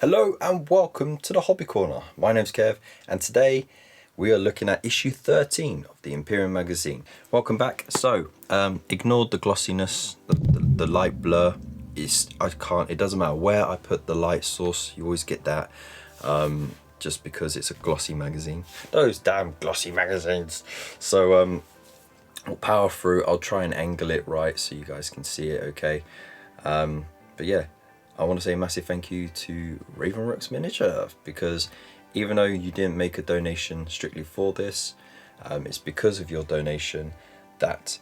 Hello and welcome to the Hobby Corner. My name's Kev and today we are looking at issue 13 of the Imperium magazine. Welcome back. So, ignored the glossiness, the light blur. It doesn't matter where I put the light source, you always get that. Just because it's a glossy magazine. Those damn glossy magazines. So, I'll power through. I'll try and angle it right so you guys can see it okay. But yeah, I want to say a massive thank you to Ravens Rook Miniatures, because even though you didn't make a donation strictly for this, it's because of your donation that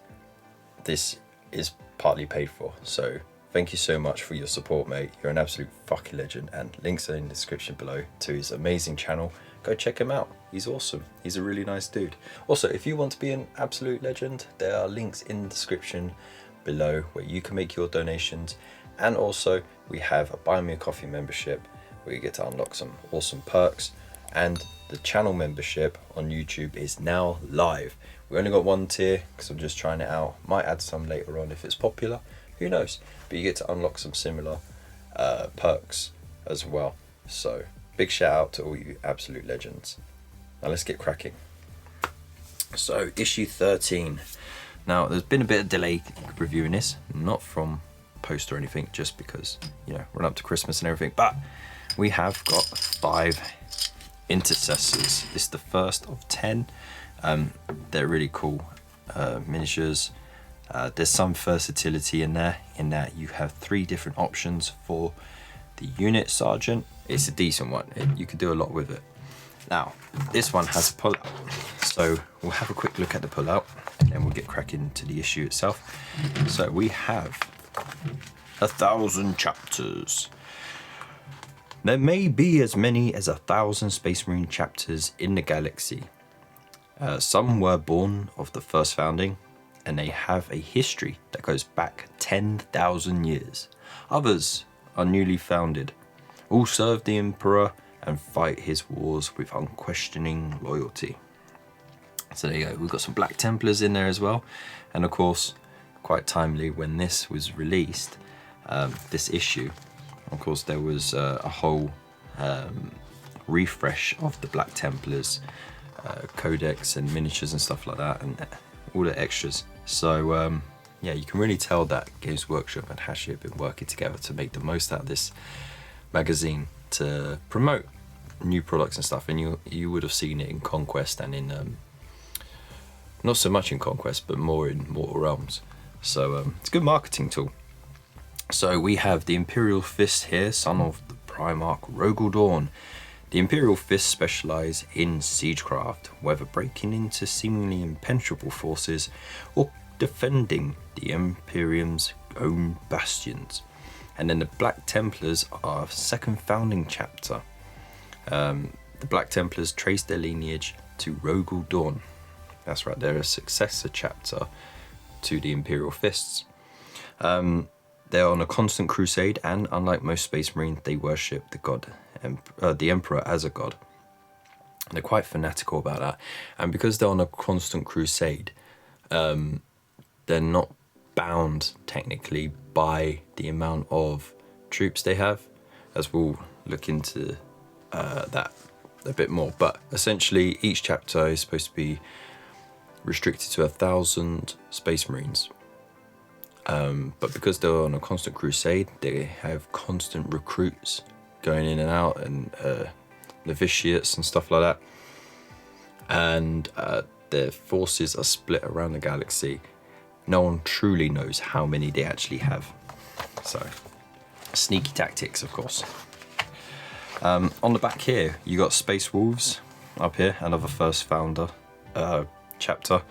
this is partly paid for. So thank you so much for your support, mate. You're an absolute fucking legend, and links are in the description below to his amazing channel. Go check him out. He's awesome. He's a really nice dude. Also, if you want to be an absolute legend, there are links in the description below where you can make your donations. And also we have a Buy Me a Coffee membership where you get to unlock some awesome perks, and the channel membership on YouTube is now live. We only got one tier because I'm just trying it out. Might add some later on if it's popular, who knows, but you get to unlock some similar perks as well. So big shout out to all you absolute legends. Now let's get cracking. So issue 13. Now there's been a bit of delay reviewing this, not from post or anything, just because, you know, run up to Christmas and everything, but we have got 5 Intercessors. This is the first of 10. They're really cool miniatures. There's some versatility in there, in that you have 3 different options for the unit sergeant. It's a decent one. You could do a lot with it. Now this one has a pull-out, so we'll have a quick look at the pull-out and then we'll get cracking to the issue itself. So we have 1,000 chapters. There may be as many as 1,000 Space Marine chapters in the galaxy. Some were born of the first founding, and they have a history that goes back 10,000 years. Others are newly founded. All serve the Emperor and fight his wars with unquestioning loyalty. So there you go. We've got some Black Templars in there as well, and of course, quite timely when this was released, this issue, of course there was a whole refresh of the Black Templars Codex and miniatures and stuff like that, and all the extras. So yeah, you can really tell that Games Workshop and Hashi have been working together to make the most out of this magazine to promote new products and stuff. And you would have seen it in Conquest and in not so much in Conquest, but more in Mortal Realms. So it's a good marketing tool. So we have the Imperial Fist here, son of the Primarch Rogel Dawn. The Imperial Fist specialise in siegecraft, whether breaking into seemingly impenetrable forces or defending the Imperium's own bastions. And then the Black Templars are second founding chapter. The Black Templars trace their lineage to Rogel Dawn. That's right, they're a successor chapter to the Imperial Fists. They're on a constant crusade, and unlike most Space Marines, they worship the Emperor as a god. They're quite fanatical about that, and because they're on a constant crusade, they're not bound technically by the amount of troops they have, as we'll look into that a bit more. But essentially, each chapter is supposed to be restricted to 1,000 Space Marines. But because they're on a constant crusade, they have constant recruits going in and out, and novitiates and stuff like that. And their forces are split around the galaxy. No one truly knows how many they actually have. So, sneaky tactics, of course. On the back here, you got Space Wolves up here, another first founder chapter.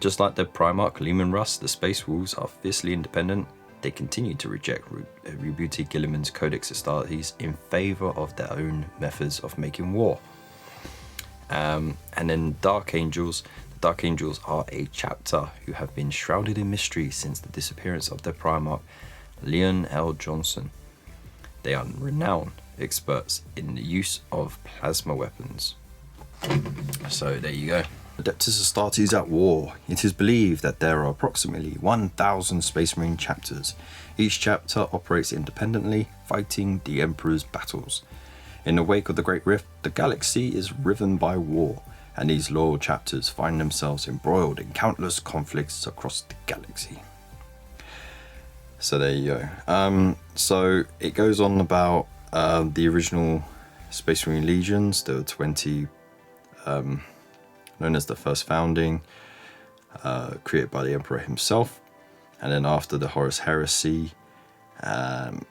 Just like the Primarch Leman Russ, the Space Wolves are fiercely independent. They continue to reject Rubuti Gilliman's Codex Astartes in favour of their own methods of making war. And then Dark Angels. The Dark Angels are a chapter who have been shrouded in mystery since the disappearance of their Primarch, Leon L. Johnson. They are renowned experts in the use of plasma weapons. So there you go. Codex Astartes at war. It is believed that there are approximately 1,000 Space Marine chapters. Each chapter operates independently, fighting the Emperor's battles. In the wake of the Great Rift, the galaxy is riven by war, and these loyal chapters find themselves embroiled in countless conflicts across the galaxy. So there you go. So it goes on about the original Space Marine legions. There were 20, known as the First Founding, created by the Emperor himself. And then after the Horus Heresy and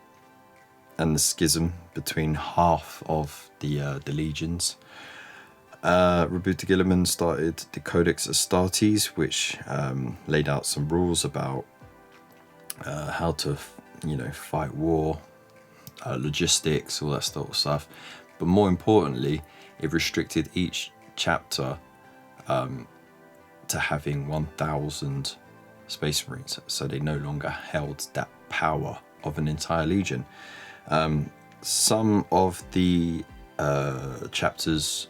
the schism between half of the legions, Roberto Guilliman started the Codex Astartes, which laid out some rules about how to, fight war, logistics, all that sort of stuff. But more importantly, it restricted each chapter to having 1,000 Space Marines, so they no longer held that power of an entire legion. Some of the chapters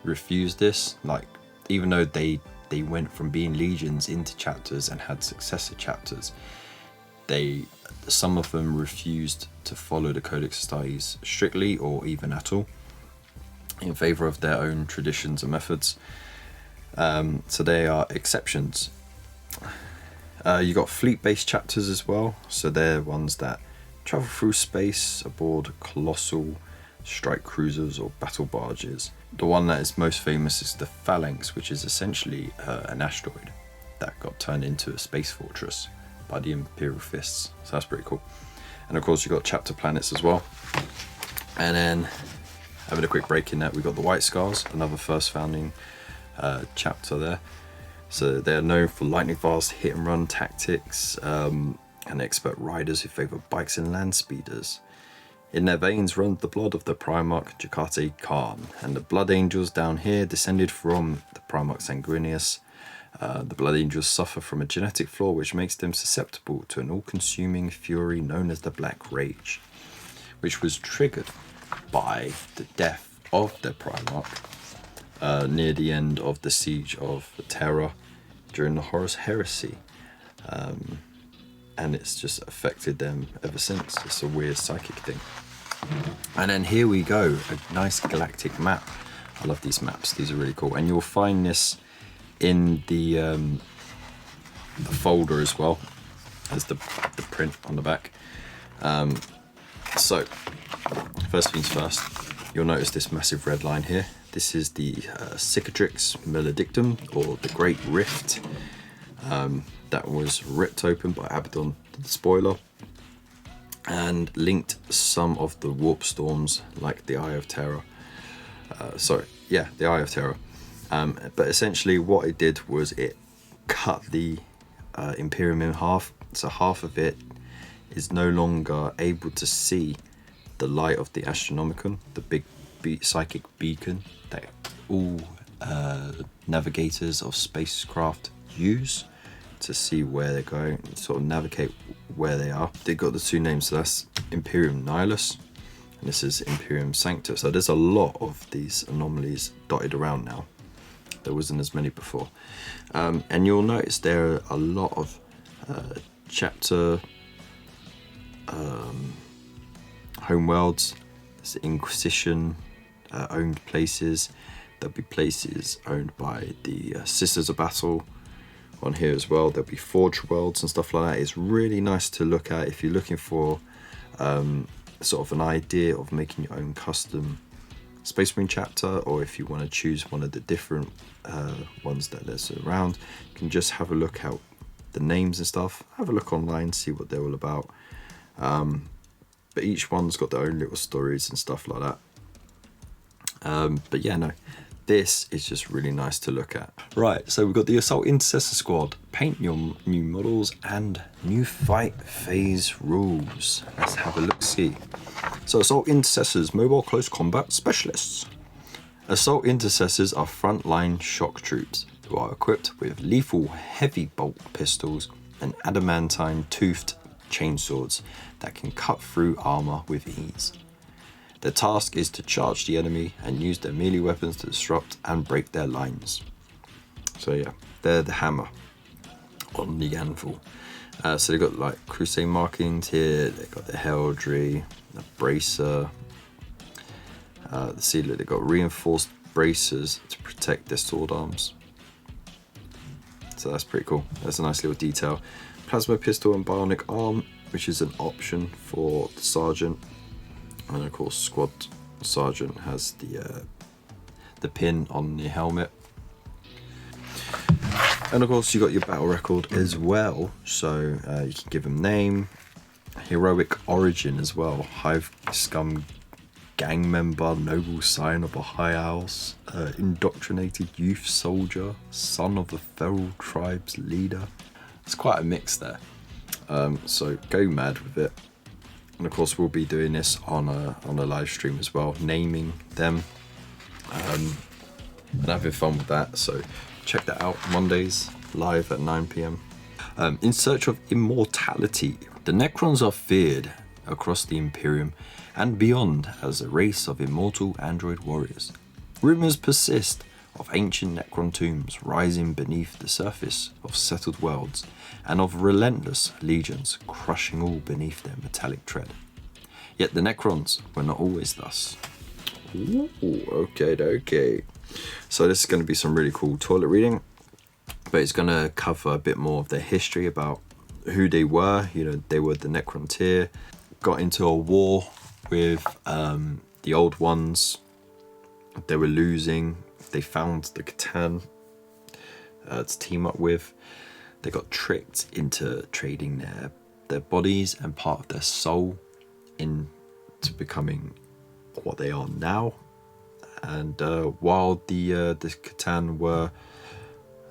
refused this, like even though they went from being legions into chapters and had successor chapters, some of them refused to follow the Codex Astartes strictly or even at all, in favor of their own traditions and methods. So they are exceptions. You got fleet-based chapters as well, so they're ones that travel through space aboard colossal strike cruisers or battle barges. The one that is most famous is the Phalanx, which is essentially an asteroid that got turned into a space fortress by the Imperial Fists. So that's pretty cool. And of course you got chapter planets as well. And then having a quick break in that, we got the White Scars, another First Founding chapter there. So they're known for lightning fast hit and run tactics, and expert riders who favour bikes and land speeders. In their veins runs the blood of the Primarch Jakate Khan, and the Blood Angels down here descended from the Primarch Sanguinius. The Blood Angels suffer from a genetic flaw which makes them susceptible to an all-consuming fury known as the Black Rage, which was triggered by the death of their Primarch near the end of the Siege of Terra during the Horus Heresy. And it's just affected them ever since. It's a weird psychic thing. And then here we go, a nice galactic map. I love these maps, these are really cool. And you'll find this in the folder as well as the print on the back. So first things first, you'll notice this massive red line here. This is the Cicatrix Maledictum, or the Great Rift, that was ripped open by Abaddon the Spoiler and linked some of the warp storms like the Eye of Terror. The Eye of Terror. But essentially what it did was it cut the Imperium in half, so half of it is no longer able to see the light of the Astronomicon, the big psychic beacon that all navigators of spacecraft use to see where they're going, sort of navigate where they are. They got the two names, so that's Imperium Nihilus and this is Imperium Sanctus. So there's a lot of these anomalies dotted around now. There wasn't as many before. And you'll notice there are a lot of chapter homeworlds. There's Inquisition owned places. There'll be places owned by the Sisters of Battle on here as well. There'll be Forge worlds and stuff like that. It's really nice to look at if you're looking for sort of an idea of making your own custom Space Marine chapter, or if you want to choose one of the different ones that there's around. You can just have a look at the names and stuff, have a look online, see what they're all about. But each one's got their own little stories and stuff like that. But yeah, no, this is just really nice to look at. Right, so we've got the Assault Intercessor Squad. Paint your new models and new fight phase rules. Let's have a look-see. So Assault Intercessors, mobile close combat specialists. Assault Intercessors are frontline shock troops who are equipped with lethal heavy bolt pistols and adamantine toothed chainswords that can cut through armor with ease. Their task is to charge the enemy and use their melee weapons to disrupt and break their lines. So yeah, they're the hammer on the anvil. So they've got like crusade markings here, they've got the heraldry, the bracer, see, look, they've got reinforced bracers to protect their sword arms. So that's pretty cool. That's a nice little detail. Plasma pistol and bionic arm, which is an option for the sergeant. And of course, squad sergeant has the pin on the helmet. And of course, you got your battle record as well. So you can give them name, heroic origin as well. Hive scum gang member, noble scion of a high house, indoctrinated youth soldier, son of the feral tribe's leader. It's quite a mix there. So go mad with it. And of course, we'll be doing this on a live stream as well, naming them and having fun with that. So check that out, Mondays live at 9 PM. In search of immortality, the Necrons are feared across the Imperium and beyond as a race of immortal android warriors. Rumors persist of ancient Necron tombs rising beneath the surface of settled worlds, and of relentless legions crushing all beneath their metallic tread. Yet the Necrons were not always thus. Ooh, okay. So this is going to be some really cool toilet reading, but it's going to cover a bit more of their history about who they were. You know, they were the Necron tier, got into a war with the old ones. They were losing. They found the Catan to team up with. They got tricked into trading their bodies and part of their soul into becoming what they are now. And while the Catan were,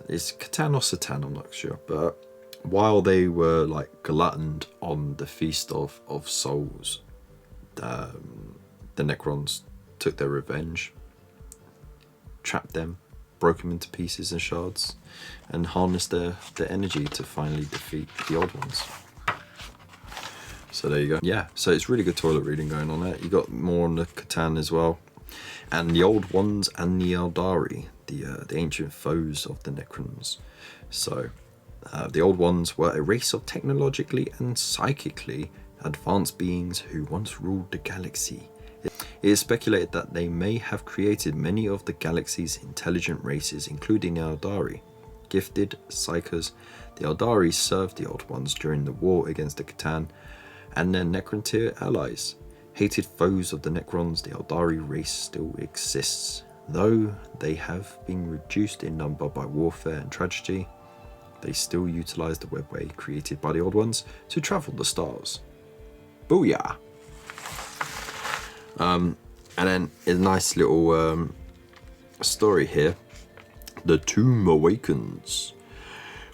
it's Catan or Satan, I'm not sure, but while they were like gluttoned on the feast of souls, the Necrons took their revenge, trapped them, broke them into pieces and shards, and harnessed their energy to finally defeat the old ones. So there you go. Yeah, so it's really good toilet reading going on there. You got more on the Catan as well, and the old ones and the Eldari, the ancient foes of the Necrons. So the old ones were a race of technologically and psychically advanced beings who once ruled the galaxy. It is speculated that they may have created many of the galaxy's intelligent races, including the Eldari. Gifted psychers, the Eldari served the Old Ones during the war against the Catan and their Necron-tier allies. Hated foes of the Necrons, the Eldari race still exists. Though they have been reduced in number by warfare and tragedy, they still utilize the webway created by the Old Ones to travel the stars. Booyah! And then a nice little story here. The Tomb Awakens.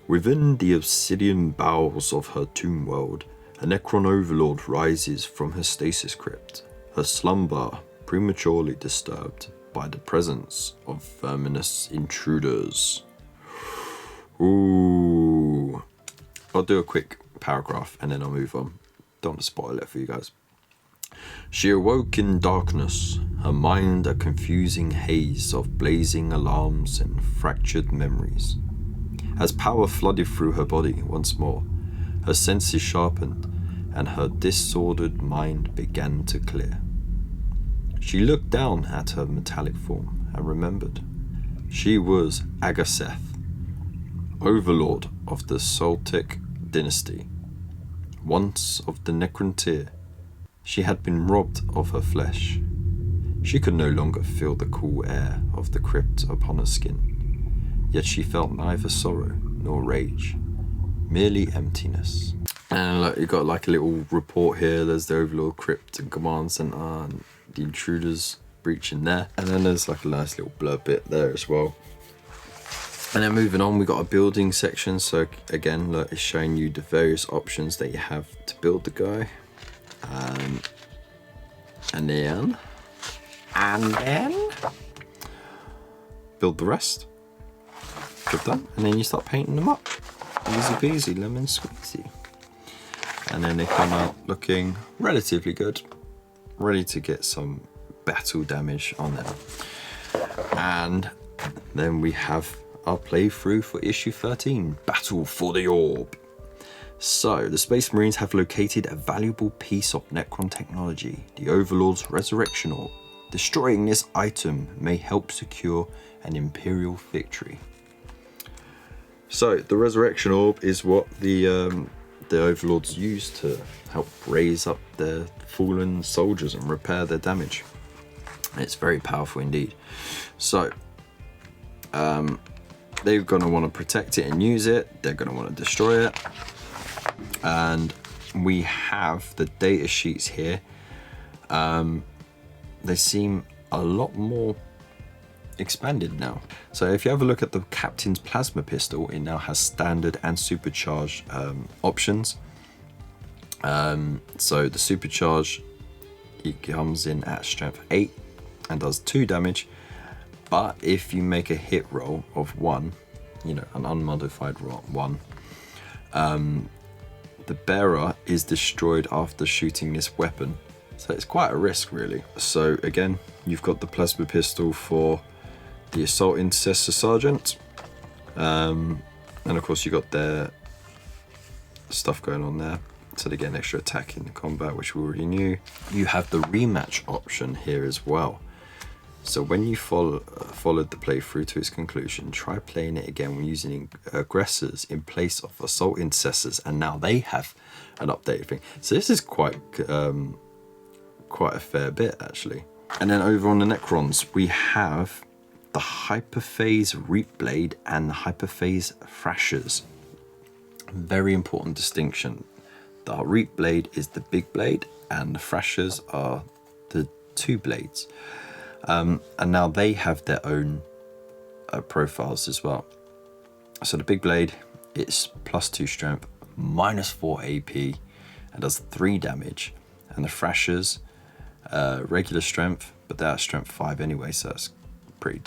Within the obsidian bowels of her tomb world, a Necron overlord rises from her stasis crypt, her slumber prematurely disturbed by the presence of verminous intruders. Ooh. I'll do a quick paragraph and then I'll move on. Don't want to spoil it for you guys. She awoke in darkness, her mind a confusing haze of blazing alarms and fractured memories. As power flooded through her body once more, her senses sharpened and her disordered mind began to clear. She looked down at her metallic form and remembered. She was Agaseth, overlord of the Soltic dynasty, once of the Necron tier. She had been robbed of her flesh. She could no longer feel the cool air of the crypt upon her skin, yet she felt neither sorrow nor rage, merely emptiness. And look, you got like a little report here. There's the Overlord Crypt and Command Center and the intruders breaching there. And then there's like a nice little blurb bit there as well. And then moving on, we got a building section. So again, look, it's showing you the various options that you have to build the guy. And then build the rest. Good done. And then you start painting them up. Easy peasy, lemon squeezy. And then they come out looking relatively good, ready to get some battle damage on them. And then we have our playthrough for issue 13, Battle for the Orb. So, the Space Marines have located a valuable piece of Necron technology, the Overlord's Resurrection Orb. Destroying this item may help secure an Imperial victory. So, the Resurrection Orb is what the Overlords use to help raise up their fallen soldiers and repair their damage. It's very powerful indeed. So, they're going to want to protect it and use it. They're going to want to destroy it. And we have the data sheets here. They seem a lot more expanded now. So if you have a look at the Captain's Plasma Pistol, it now has standard and supercharged options. So the supercharge, it comes in at strength 8 and does 2 damage. But if you make a hit roll of 1, you know, an unmodified roll 1, the bearer is destroyed after shooting this weapon. So it's quite a risk, really. So again, you've got the plasma pistol for the Assault Intercessor Sergeant. And of course you got their stuff going on there. So they get an extra attack in the combat, which we already knew. You have the rematch option here as well. So when you followed the playthrough to its conclusion, try playing it again when using aggressors in place of Assault Intercessors, and now they have an updated thing. So this is quite a fair bit actually. And then over on the Necrons, we have the Hyperphase Reap Blade and the Hyperphase Thrashers. Very important distinction. The Reap Blade is the big blade, and the Thrashers are the 2 blades. And now they have their own profiles as well. So the big blade, it's +2 strength, -4 AP, and does 3 damage. And the Thrashers, regular strength, but they're at strength 5 anyway, so that's pretty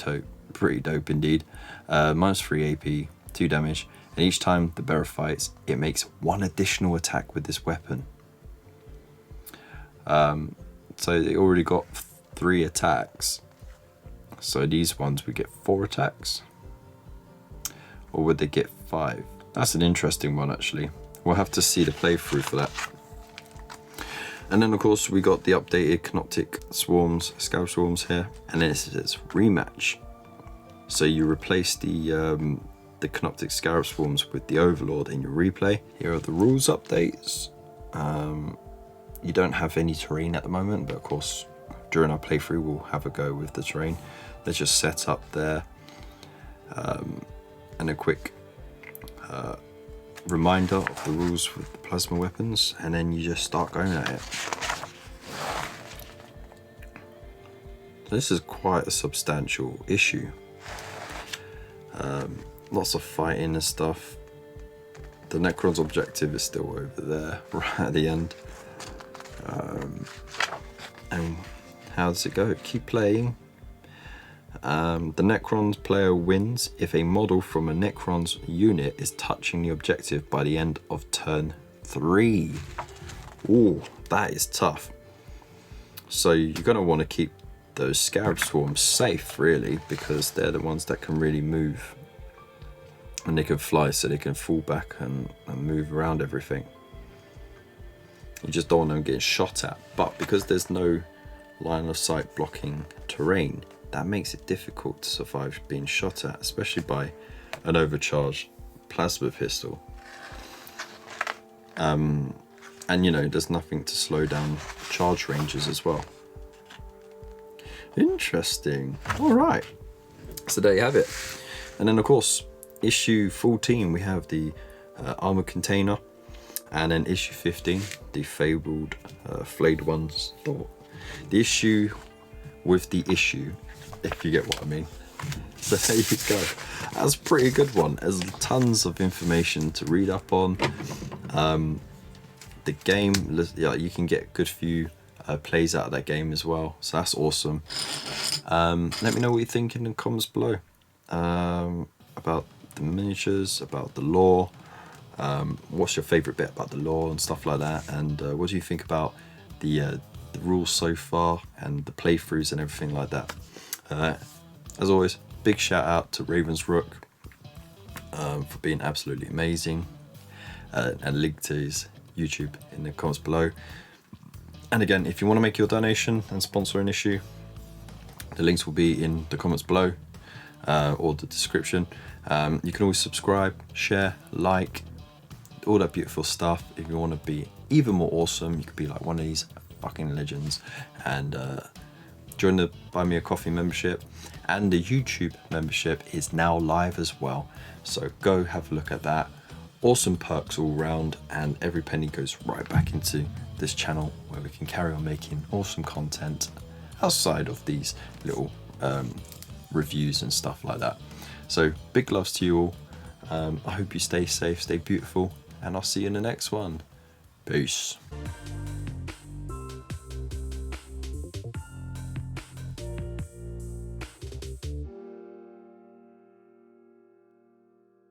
dope indeed. -3 AP, 2 damage, and each time the bearer fights, it makes 1 additional attack with this weapon. So they already got 3 attacks. So these ones we get 4 attacks, or would they get 5? That's an interesting one actually. We'll have to see the playthrough for that. And then of course we got the updated Canoptic Swarms, Scarab Swarms here, and then it says rematch. So you replace the Canoptic Scarab Swarms with the Overlord in your replay. Here are the rules updates. You don't have any terrain at the moment, but of course during our playthrough we'll have a go with the terrain. Let's just set up there, and a quick reminder of the rules with the plasma weapons, and then you just start going at it. This is quite a substantial issue. Lots of fighting and stuff. The Necron's objective is still over there, right at the end. And how does it go? Keep playing. The Necron's player wins if a model from a Necron's unit is touching the objective by the end of turn 3. Ooh, that is tough. So you're going to want to keep those Scarab Swarms safe, really, because they're the ones that can really move. And they can fly, so they can fall back and move around everything. You just don't want them getting shot at. But because there's no line of sight blocking terrain, that makes it difficult to survive being shot at, especially by an overcharged plasma pistol. And you know, there's nothing to slow down charge ranges as well. Interesting. All right. So there you have it. And then of course, issue 14, we have the armor container, and then issue 15, the fabled flayed ones. The issue with the issue, if you get what I mean. So there you go. That's a pretty good one. There's tons of information to read up on. The game, you can get a good few plays out of that game as well, so that's awesome. Let me know what you think in the comments below about the miniatures, about the lore. What's your favorite bit about the lore and stuff like that, and what do you think about the rules so far and the playthroughs and everything like that. As always, big shout out to Ravens Rook. for being absolutely amazing, and a link to his YouTube in the comments below. And again, if you want to make your donation and sponsor an issue, the links will be in the comments below, or the description. You can always subscribe, share, like, all that beautiful stuff. If you want to be even more awesome, you could be like one of these fucking legends and join the Buy Me a Coffee membership. And the YouTube membership is now live as well, so go have a look at that. Awesome perks all round, and every penny goes right back into this channel where we can carry on making awesome content outside of these little reviews and stuff like that. So big loves to you all. I hope you stay safe, stay beautiful, and I'll see you in the next one. Peace.